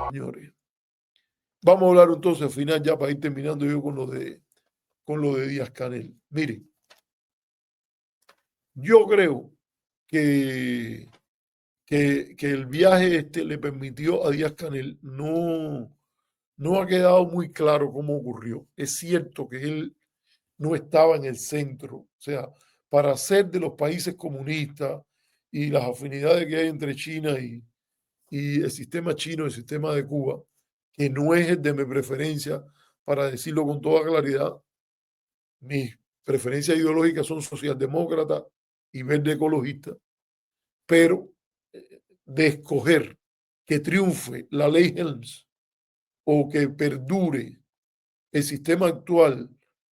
Señores. Vamos a hablar entonces al final, ya para ir terminando yo con lo de Díaz-Canel. Miren, yo creo que el viaje le permitió a Díaz-Canel, no ha quedado muy claro cómo ocurrió. Es cierto que él no estaba en el centro, o sea, para ser de los países comunistas y las afinidades que hay entre China y el sistema chino, el sistema de Cuba, que no es el de mi preferencia, para decirlo con toda claridad. Mis preferencias ideológicas son socialdemócrata y verde ecologista, pero de escoger que triunfe la ley Helms o que perdure el sistema actual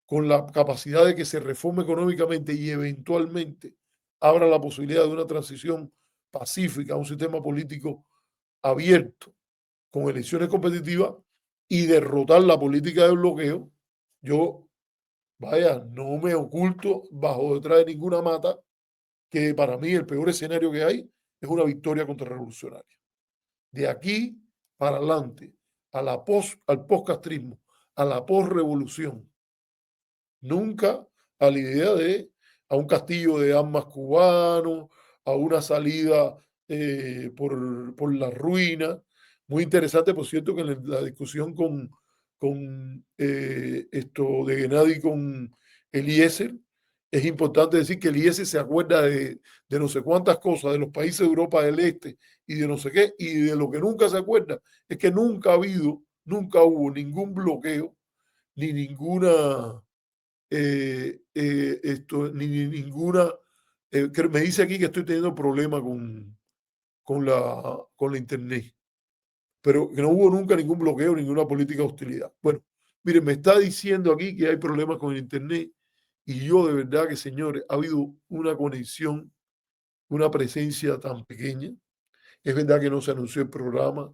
con la capacidad de que se reforme económicamente y eventualmente abra la posibilidad de una transición pacífica a un sistema político abierto con elecciones competitivas y derrotar la política de bloqueo, yo, vaya, no me oculto bajo detrás de ninguna mata que para mí el peor escenario que hay es una victoria contrarrevolucionaria. De aquí para adelante, al postcastrismo, a la postrevolución, nunca a la idea de a un castillo de armas cubano, a una salida por la ruina. Muy interesante, por cierto, que en la discusión con esto de Gennady con Eliezer, es importante decir que Eliezer se acuerda de no sé cuántas cosas de los países de Europa del Este y de no sé qué, y de lo que nunca se acuerda es que nunca hubo ningún bloqueo, ni ninguna ni ninguna, que me dice aquí que estoy teniendo problemas con la internet, pero que no hubo nunca ningún bloqueo, ninguna política de hostilidad. Bueno, miren, me está diciendo aquí que hay problemas con el internet y yo de verdad que, señores, ha habido una conexión una presencia tan pequeña. Es verdad que no se anunció el programa,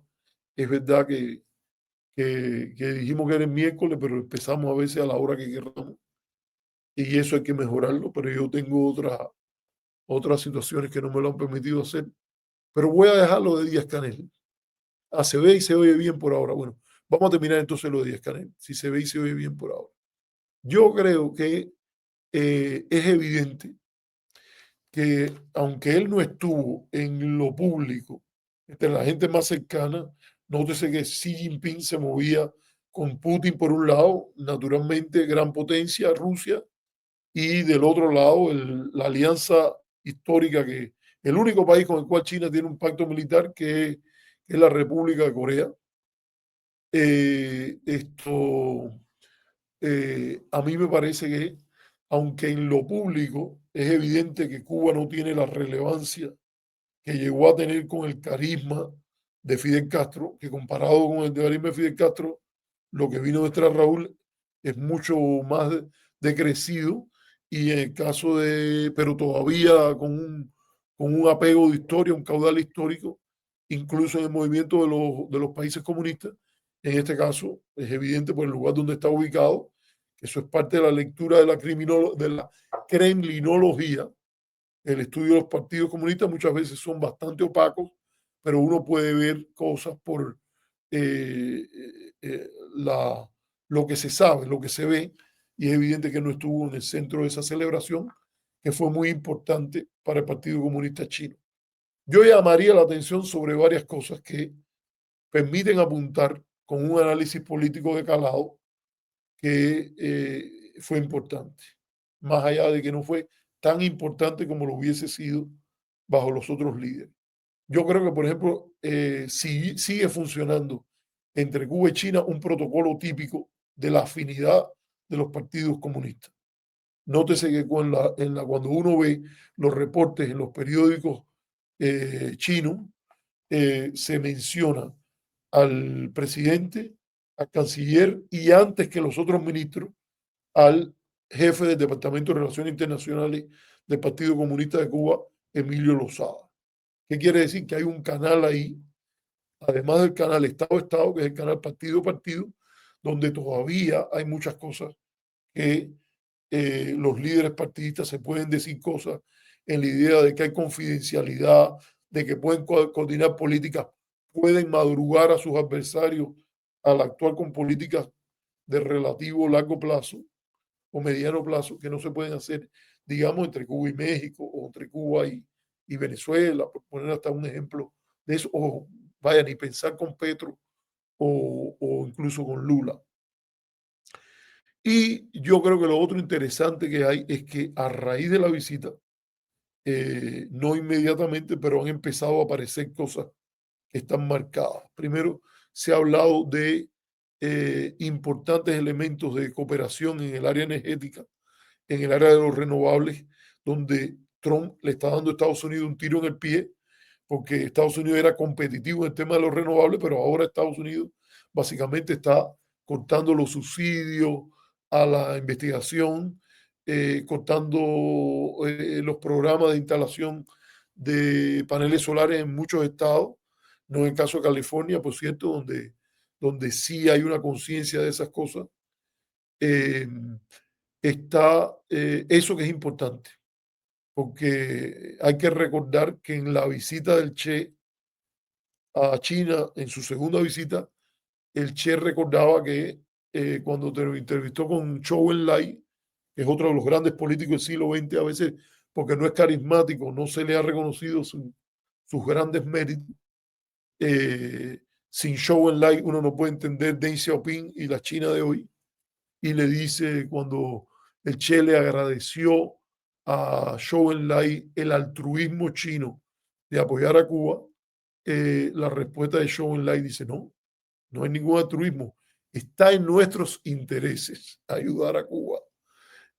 es verdad que dijimos que era el miércoles, pero empezamos a veces a la hora que queramos y eso hay que mejorarlo, pero yo tengo otras situaciones que no me lo han permitido hacer. Pero voy a dejarlo de Díaz Canel. Ah, se ve y se oye bien por ahora. Bueno, vamos a terminar entonces lo de Díaz Canel, si se ve y se oye bien por ahora. Yo creo que es evidente que aunque él no estuvo en lo público, entre la gente más cercana, nótese que Xi Jinping se movía con Putin por un lado, naturalmente gran potencia, Rusia, y del otro lado la alianza histórica que el único país con el cual China tiene un pacto militar que es la República de Corea. Esto a mí me parece que, aunque en lo público es evidente que Cuba no tiene la relevancia que llegó a tener con el carisma de Fidel Castro, que comparado con el carisma de Fidel Castro, lo que vino detrás de Raúl es mucho más decrecido y en el caso de, pero todavía con un apego de historia, un caudal histórico, incluso en el movimiento de los países comunistas, en este caso es evidente por el lugar donde está ubicado, que eso es parte de la lectura de de la kremlinología, el estudio de los partidos comunistas muchas veces son bastante opacos, pero uno puede ver cosas por eh, la, lo que se sabe, lo que se ve, y es evidente que no estuvo en el centro de esa celebración, que fue muy importante para el Partido Comunista Chino. Yo llamaría la atención sobre varias cosas que permiten apuntar con un análisis político de calado que fue importante, más allá de que no fue tan importante como lo hubiese sido bajo los otros líderes. Yo creo que, por ejemplo, sigue funcionando entre Cuba y China un protocolo típico de la afinidad de los partidos comunistas. Nótese que cuando uno ve los reportes en los periódicos chinos, se menciona al presidente, al canciller y antes que los otros ministros, al jefe del Departamento de Relaciones Internacionales del Partido Comunista de Cuba, Emilio Lozada. ¿Qué quiere decir? Que hay un canal ahí, además del canal Estado-Estado, que es el canal Partido-Partido, donde todavía hay muchas cosas que los líderes partidistas se pueden decir cosas en la idea de que hay confidencialidad, de que pueden coordinar políticas, pueden madrugar a sus adversarios al actuar con políticas de relativo largo plazo o mediano plazo que no se pueden hacer, digamos, entre Cuba y México o entre Cuba y Venezuela, por poner hasta un ejemplo de eso, o vayan y pensar con Petro o incluso con Lula. Y yo creo que lo otro interesante que hay es que a raíz de la visita, no inmediatamente, pero han empezado a aparecer cosas que están marcadas. Primero, se ha hablado de importantes elementos de cooperación en el área energética, en el área de los renovables, donde Trump le está dando a Estados Unidos un tiro en el pie, porque Estados Unidos era competitivo en el tema de los renovables, pero ahora Estados Unidos básicamente está cortando los subsidios a la investigación, cortando los programas de instalación de paneles solares en muchos estados, no en el caso de California, por cierto, donde sí hay una conciencia de esas cosas. Eh, está eso que es importante, porque hay que recordar que en la visita del Che a China, en su segunda visita, el Che recordaba que cuando te lo entrevistó con Zhou Enlai, que es otro de los grandes políticos del siglo XX, a veces porque no es carismático, no se le ha reconocido sus grandes méritos. Sin Zhou Enlai uno no puede entender Deng Xiaoping y la China de hoy. Y le dice cuando el Che le agradeció a Zhou Enlai el altruismo chino de apoyar a Cuba, la respuesta de Zhou Enlai dice, no, no hay ningún altruismo, está en nuestros intereses ayudar a Cuba.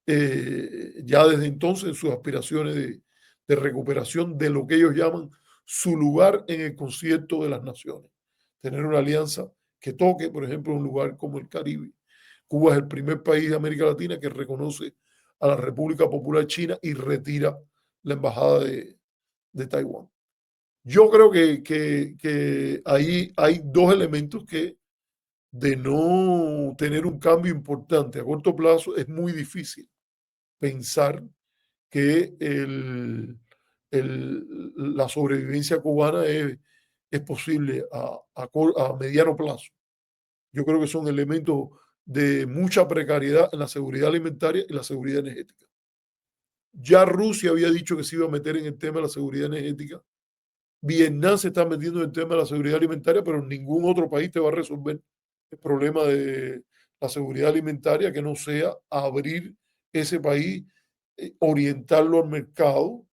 Ya desde entonces sus aspiraciones de recuperación de lo que ellos llaman su lugar en el concierto de las naciones, tener una alianza que toque, por ejemplo, un lugar como el Caribe. Cuba es el primer país de América Latina que reconoce a la República Popular China y retira la embajada de Taiwán. Yo creo que ahí hay dos elementos que de no tener un cambio importante a corto plazo es muy difícil pensar que la sobrevivencia cubana es posible a mediano plazo. Yo creo que son elementos de mucha precariedad en la seguridad alimentaria y la seguridad energética. Ya Rusia había dicho que se iba a meter en el tema de la seguridad energética. Vietnam se está metiendo en el tema de la seguridad alimentaria, pero ningún otro país te va a resolver el problema de la seguridad alimentaria que no sea abrir ese país, orientarlo al mercado,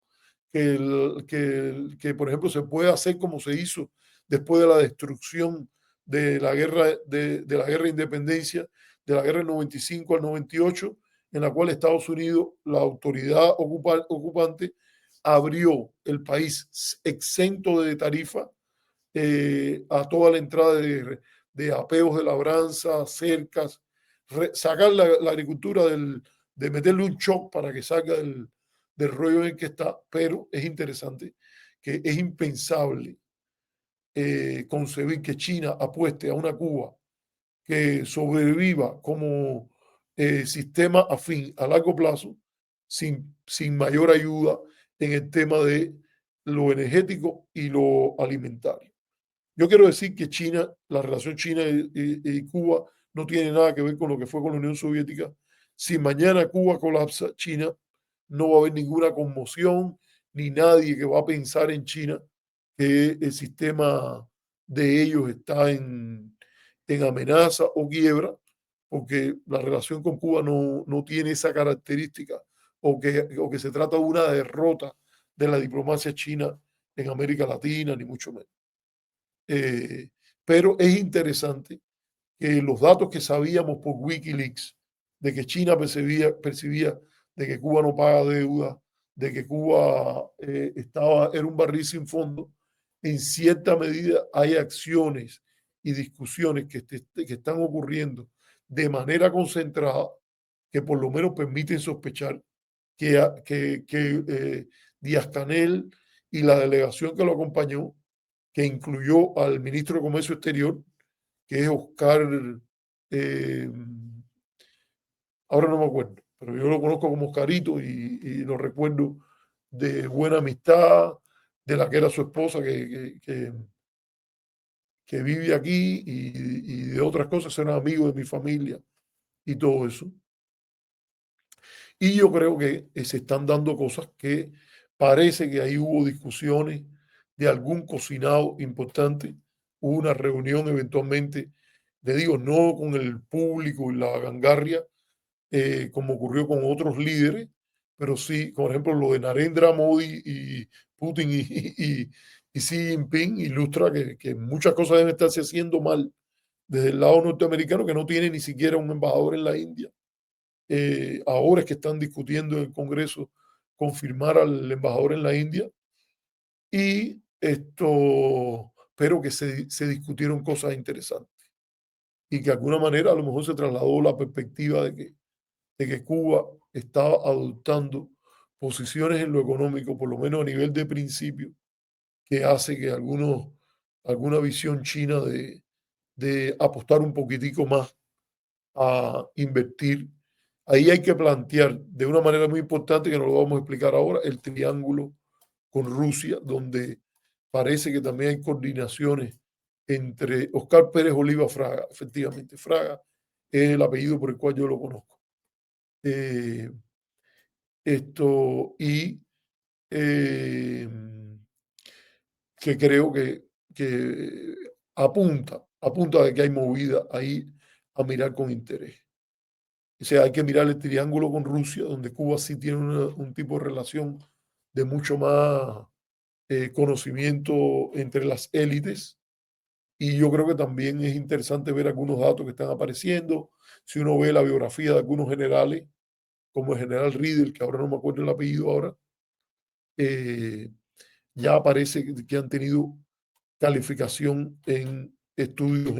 que, por ejemplo, se puede hacer como se hizo después de la destrucción de la guerra de la guerra de independencia, de la guerra del 95 al 98, en la cual Estados Unidos, la autoridad ocupante, abrió el país exento de tarifa a toda la entrada de apeos de labranza, cercas, sacar la agricultura de meterle un shock para que salga del rollo en el que está, pero es interesante que es impensable concebir que China apueste a una Cuba que sobreviva como sistema afín a largo plazo sin mayor ayuda en el tema de lo energético y lo alimentario. Yo quiero decir que China, la relación China y Cuba no tiene nada que ver con lo que fue con la Unión Soviética. Si mañana Cuba colapsa, China no va a haber ninguna conmoción, ni nadie que va a pensar en China que el sistema de ellos está en amenaza o quiebra, porque la relación con Cuba no tiene esa característica, o que se trata de una derrota de la diplomacia china en América Latina, ni mucho menos. Pero es interesante que los datos que sabíamos por Wikileaks de que China percibía de que Cuba no paga deuda, de que Cuba era un barril sin fondo, en cierta medida hay acciones y discusiones que están ocurriendo de manera concentrada que por lo menos permiten sospechar que Díaz-Canel y la delegación que lo acompañó, que incluyó al ministro de Comercio Exterior, que es Oscar, eh, ahora no me acuerdo, pero yo lo conozco como Oscarito y lo recuerdo de buena amistad, de la que era su esposa, que vive aquí y de otras cosas, era amigo de mi familia y todo eso. Y yo creo que se están dando cosas que parece que ahí hubo discusiones de algún cocinado importante, hubo una reunión eventualmente, le digo, no con el público y la gangarria, como ocurrió con otros líderes, pero sí, por ejemplo, lo de Narendra Modi y Putin y Xi Jinping ilustra que muchas cosas deben estarse haciendo mal desde el lado norteamericano, que no tiene ni siquiera un embajador en la India. Ahora es que están discutiendo en el Congreso confirmar al embajador en la India y pero que se discutieron cosas interesantes y que de alguna manera a lo mejor se trasladó la perspectiva de que Cuba estaba adoptando posiciones en lo económico, por lo menos a nivel de principio, que hace que alguna visión china de apostar un poquitico más a invertir. Ahí hay que plantear de una manera muy importante, que no lo vamos a explicar ahora, el triángulo con Rusia, donde parece que también hay coordinaciones entre Oscar Pérez Oliva Fraga, efectivamente, Fraga es el apellido por el cual yo lo conozco. Eh, y que creo que apunta de que hay movida ahí a mirar con interés. O sea, hay que mirar el triángulo con Rusia, donde Cuba sí tiene un tipo de relación de mucho más conocimiento entre las élites. Y yo creo que también es interesante ver algunos datos que están apareciendo. Si uno ve la biografía de algunos generales, como el general Riedel, que ahora no me acuerdo el apellido ahora, eh, ya aparece que han tenido calificación en estudios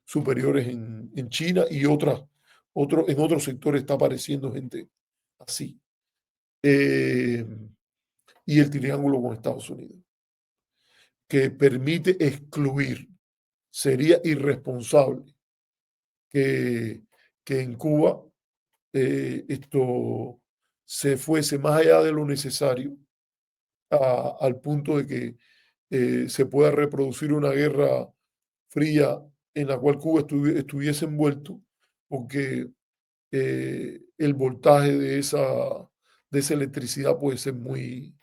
superiores en China y en otros sectores está apareciendo gente así. y el triángulo con Estados Unidos, que permite excluir. Sería irresponsable que, que en Cuba esto se fuese más allá de lo necesario al punto de que se pueda reproducir una guerra fría en la cual Cuba estuviese envuelto, porque el voltaje de esa electricidad puede ser muy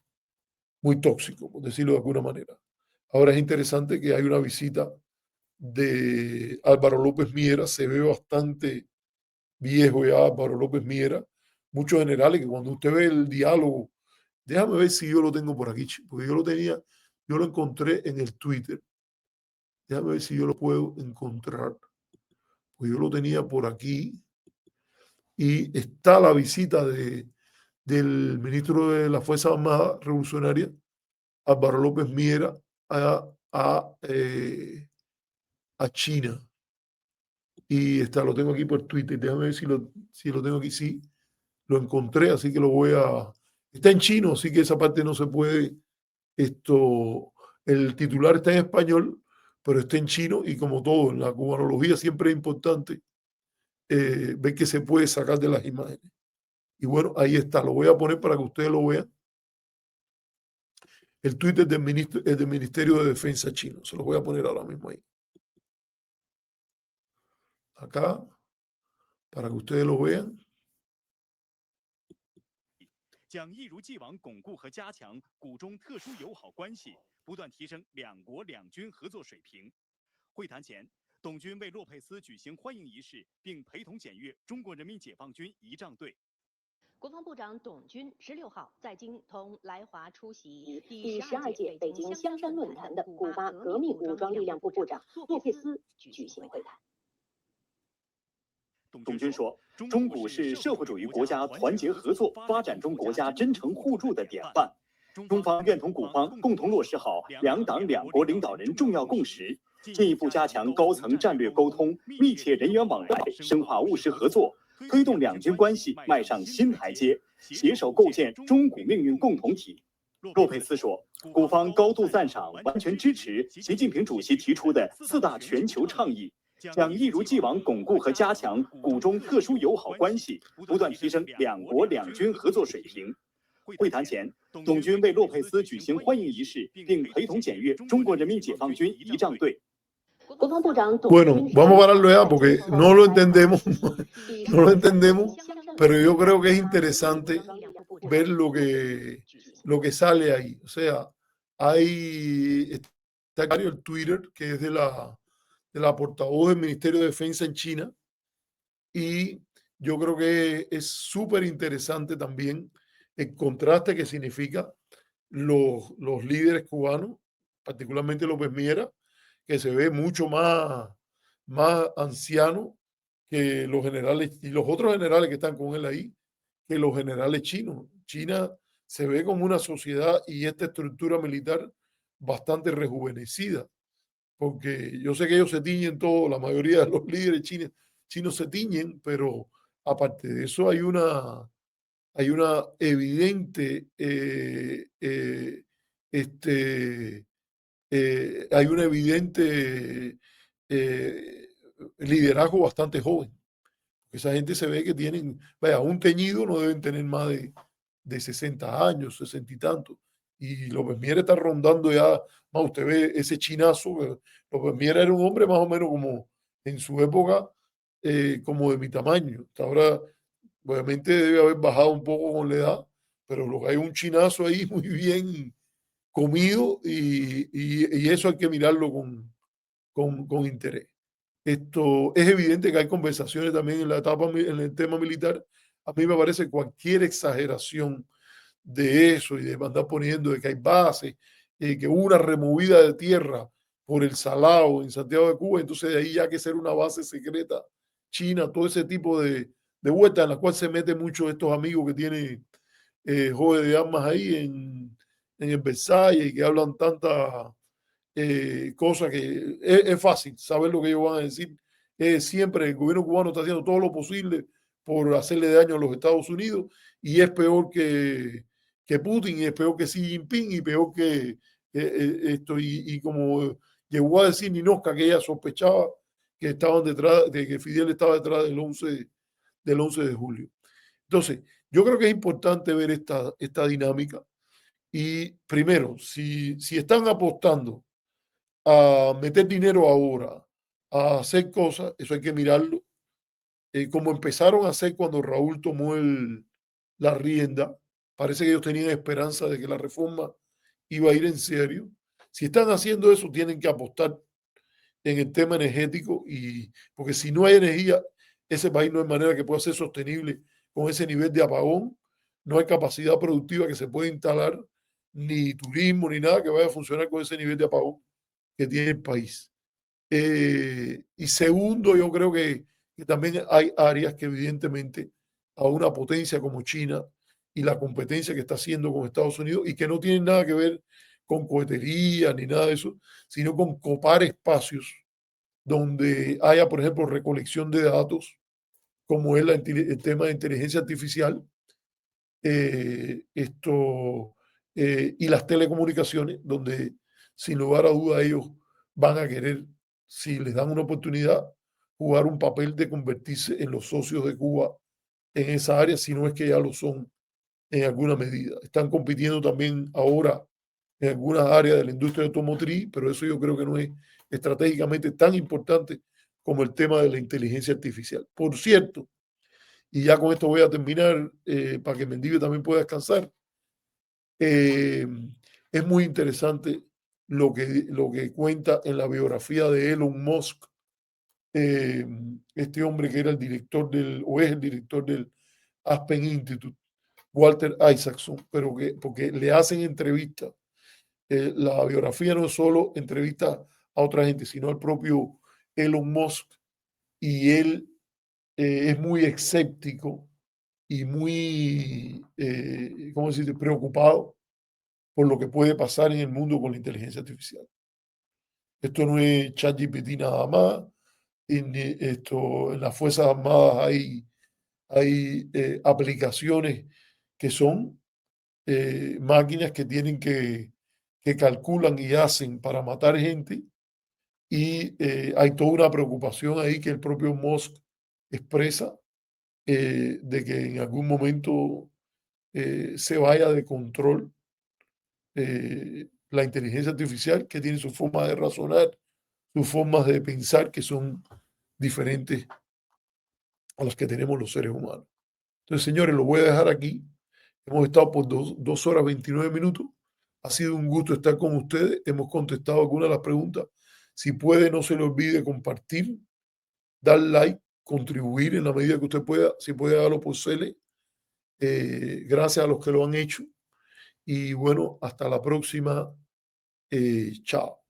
tóxico, por decirlo de alguna manera. Ahora es interesante que hay una visita de Álvaro López Miera, se ve bastante viejo ya Álvaro López Miera, muchos generales que cuando usted ve el diálogo, déjame ver si yo lo tengo por aquí, porque yo lo encontré en el Twitter, déjame ver si yo lo puedo encontrar, pues yo lo tenía por aquí y está la visita del ministro de la Fuerza Armada Revolucionaria, Álvaro López Miera, a, a China. Y lo tengo aquí por Twitter, déjame ver si lo tengo aquí, sí, lo encontré, así que lo voy a... Está en chino, así que esa parte no se puede, el titular está en español, pero está en chino y como todo, en la cubanología siempre es importante ver que se puede sacar de las imágenes. Y bueno, ahí está, lo voy a poner para que ustedes lo vean. El Twitter del Ministerio de Defensa chino, se lo voy a poner ahora mismo ahí. Acá, para que ustedes lo vean. 将一如既往巩固和加强古中特殊友好关系，不断提升两国两军合作水平。会谈前，董军为洛佩斯举行欢迎仪式，并陪同检阅中国人民解放军仪仗队。国防部长董军16号在京同来华出席第12届北京香山论坛的古巴革命武装力量部部长洛佩斯举行会谈。董军说，中古是社会主义国家团结合作、发展中国家真诚互助的典范。中方愿同古方共同落实好两党两国领导人重要共识，进一步加强高层战略沟通，密切人员往来，深化务实合作，推动两军关系迈上新台阶，携手构建中古命运共同体。洛佩斯说，古方高度赞赏、完全支持习近平主席提出的4大全球倡议。 将一如既往巩固和加强古中特殊友好关系，不断提升两国两军合作水平。会谈前，董军为洛佩斯举行欢迎仪式，并陪同检阅中国人民解放军仪仗队。 Bueno, vamos a pararlo ya porque no lo entendemos, no lo entendemos, pero yo creo que es interesante ver lo que sale ahí. O sea, está el Twitter que es de la portavoz del Ministerio de Defensa en China y yo creo que es súper interesante también el contraste que significa los líderes cubanos, particularmente López Miera, que se ve mucho más anciano que los generales y los otros generales que están con él ahí, que los generales chinos. China se ve como una sociedad y esta estructura militar bastante rejuvenecida, porque yo sé que ellos se tiñen todo, la mayoría de los líderes chinos se tiñen, pero aparte de eso hay una evidente hay un evidente liderazgo bastante joven. Esa gente se ve que tienen, vaya, un teñido no deben tener más de 60 años, 60 y tantos. Y López Miera está rondando ya, más usted ve ese chinazo, López Miera era un hombre más o menos como en su época, como de mi tamaño. Hasta ahora, obviamente debe haber bajado un poco con la edad, pero lo que hay un chinazo ahí muy bien comido y eso hay que mirarlo con interés. Esto es evidente que hay conversaciones también en la etapa, en el tema militar. A mí me parece cualquier exageración de eso y de andar poniendo de que hay bases, que hubo una removida de tierra por el Salao en Santiago de Cuba, entonces de ahí ya que ser una base secreta china, todo ese tipo de vueltas en las cuales se meten muchos de estos amigos que tiene Jode de Armas ahí en el Versalles y que hablan tantas cosas que es fácil saber lo que ellos van a decir. Siempre el gobierno cubano está haciendo todo lo posible por hacerle daño a los Estados Unidos y es peor que Putin, y es peor que Xi Jinping, y peor que esto, y como llegó a decir Ninochka, que ella sospechaba que estaban detrás, de que Fidel estaba detrás del 11 de julio. Entonces, yo creo que es importante ver esta dinámica. Y primero, si están apostando a meter dinero ahora, a hacer cosas, eso hay que mirarlo. Como empezaron a hacer cuando Raúl tomó la rienda, parece que ellos tenían esperanza de que la reforma iba a ir en serio. Si están haciendo eso, tienen que apostar en el tema energético, porque si no hay energía, ese país no hay manera que pueda ser sostenible con ese nivel de apagón. No hay capacidad productiva que se pueda instalar, ni turismo, ni nada que vaya a funcionar con ese nivel de apagón que tiene el país. Y segundo, yo creo que también hay áreas que evidentemente a una potencia como China y la competencia que está haciendo con Estados Unidos, y que no tienen nada que ver con cohetería ni nada de eso, sino con copar espacios donde haya, por ejemplo, recolección de datos, como es el tema de inteligencia artificial, y las telecomunicaciones, donde sin lugar a duda ellos van a querer, si les dan una oportunidad, jugar un papel de convertirse en los socios de Cuba en esa área, si no es que ya lo son en alguna medida. Están compitiendo también ahora en algunas áreas de la industria automotriz, pero eso yo creo que no es estratégicamente tan importante como el tema de la inteligencia artificial. Por cierto, y ya con esto voy a terminar, para que Mendive también pueda descansar, es muy interesante lo que cuenta en la biografía de Elon Musk, este hombre que era el director o es el director del Aspen Institute, Walter Isaacson, pero porque le hacen entrevistas. La biografía no es solo entrevista a otra gente, sino al propio Elon Musk, y él es muy escéptico y muy, ¿cómo decirte?, preocupado por lo que puede pasar en el mundo con la inteligencia artificial. Esto no es ChatGPT nada más. En las Fuerzas Armadas hay aplicaciones que son máquinas que tienen que calculan y hacen para matar gente, y hay toda una preocupación ahí que el propio Musk expresa, de que en algún momento se vaya de control la inteligencia artificial, que tiene su forma de razonar, sus formas de pensar, que son diferentes a las que tenemos los seres humanos. Entonces, señores, lo voy a dejar aquí. Hemos estado por 2 horas 29 minutos. Ha sido un gusto estar con ustedes. Hemos contestado algunas de las preguntas. Si puede, no se le olvide compartir, dar like, contribuir en la medida que usted pueda. Si puede, darlo por Cele. Gracias a los que lo han hecho. Y bueno, hasta la próxima. Chao.